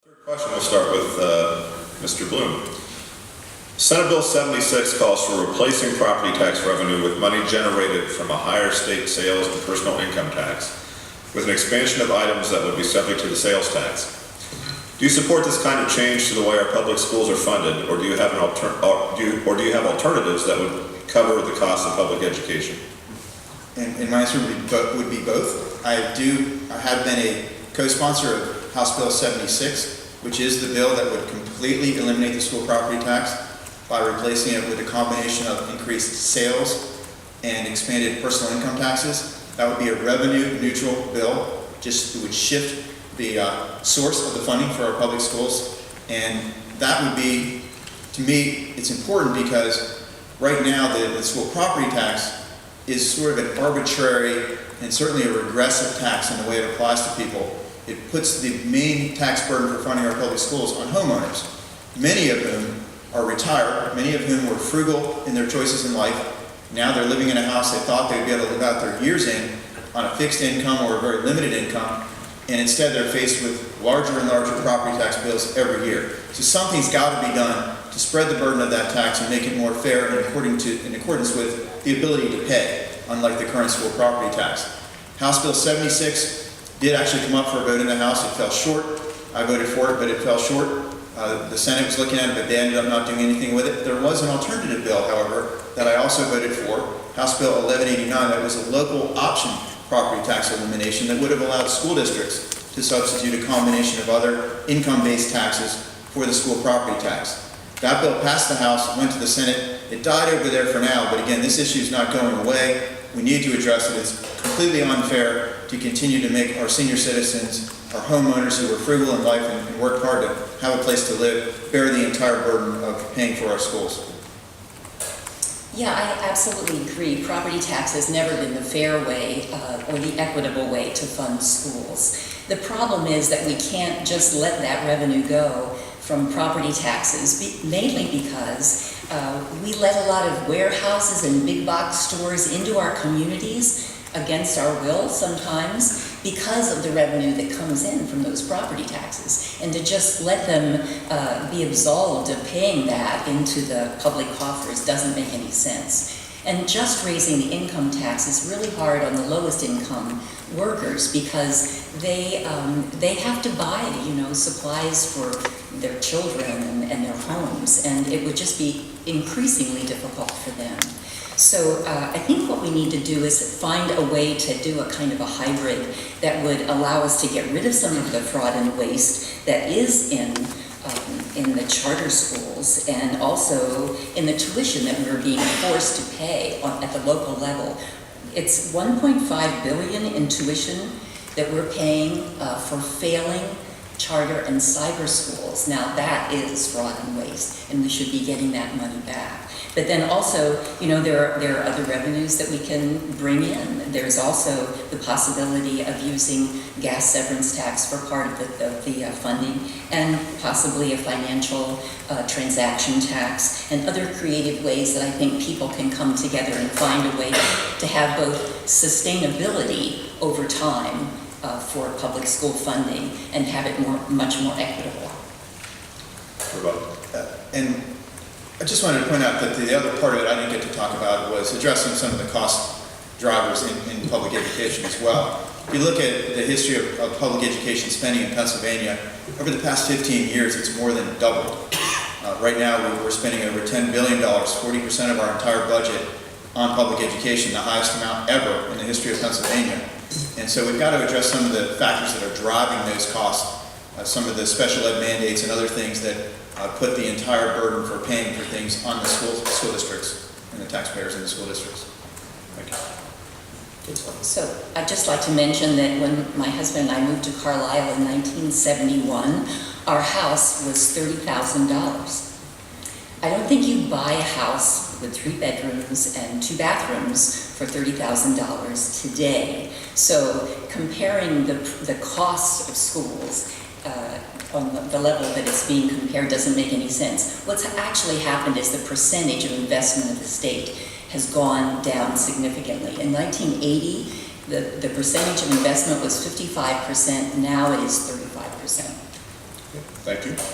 Third question, we'll start with Mr. Bloom. Senate Bill 76 calls for replacing property tax revenue with money generated from a higher state sales and personal income tax, with an expansion of items that would be subject to the sales tax. Do you support this kind of change to the way our public schools are funded, or do you have alternatives that would cover the cost of public education? And my answer would be both. I have been a co-sponsor of House Bill 76, which is the bill that would completely eliminate the school property tax by replacing it with a combination of increased sales and expanded personal income taxes. That would be a revenue-neutral bill. It would shift the source of the funding for our public schools, and that would be, to me, it's important because right now the school property tax is sort of an arbitrary and certainly a regressive tax in the way it applies to people. It puts the main tax burden for funding our public schools on homeowners, many of whom are retired, many of whom were frugal in their choices in life. Now they're living in a house they thought they'd be able to live out their years in on a fixed income or a very limited income, and instead they're faced with larger and larger property tax bills every year. So something's got to be done to spread the burden of that tax and make it more fair in accordance with the ability to pay, unlike the current school property tax. House Bill 76 did actually come up for a vote in the House. It fell short. I voted for it, but it fell short. The Senate was looking at it, but they ended up not doing anything with it. There was an alternative bill, however, that I also voted for, House Bill 1189, that was a local option property tax elimination that would have allowed school districts to substitute a combination of other income-based taxes for the school property tax. That bill passed the House, went to the Senate. It died over there for now, but again, this issue is not going away. We need to address it. It's completely unfair to continue to make our senior citizens, our homeowners who are frugal in life and work hard to have a place to live, bear the entire burden of paying for our schools. Yeah, I absolutely agree. Property tax has never been the fair way or the equitable way to fund schools. The problem is that we can't just let that revenue go from property taxes, mainly because we let a lot of warehouses and big box stores into our communities against our will sometimes because of the revenue that comes in from those property taxes. And to just let them be absolved of paying that into the public coffers doesn't make any sense. And just raising the income tax is really hard on the lowest income workers because they have to buy, supplies for their children and their homes, and it would just be increasingly difficult for them. So I think what we need to do is find a way to do a kind of a hybrid that would allow us to get rid of some of the fraud and waste that is in the charter schools and also in the tuition that we're being forced to pay at the local level. It's $1.5 billion in tuition that we're paying for failing charter and cyber schools. Now that is fraud and waste, and we should be getting that money back. But then also, there are other revenues that we can bring in. There's also the possibility of using gas severance tax for part of the funding, and possibly a financial transaction tax, and other creative ways that I think people can come together and find a way to have both sustainability over time for public school funding and have it much more equitable. And I just wanted to point out that the other part of it I didn't get to talk about was addressing some of the cost drivers in public education as well. If you look at the history of public education spending in Pennsylvania, over the past 15 years it's more than doubled. Right now we're spending over $10 billion, 40% of our entire budget on public education, the highest amount ever in the history of Pennsylvania. And so we've got to address some of the factors that are driving those costs, some of the special ed mandates and other things that put the entire burden for paying for things on the school districts and the taxpayers in the school districts. Thank you. So I'd just like to mention that when my husband and I moved to Carlisle in 1971, our house was $30,000. I don't think you buy a house with 3 bedrooms and 2 bathrooms for $30,000 today. So comparing the cost of schools on the level that it's being compared doesn't make any sense. What's actually happened is the percentage of investment of the state has gone down significantly. In 1980, the percentage of investment was 55%, now it is 35%. Thank you.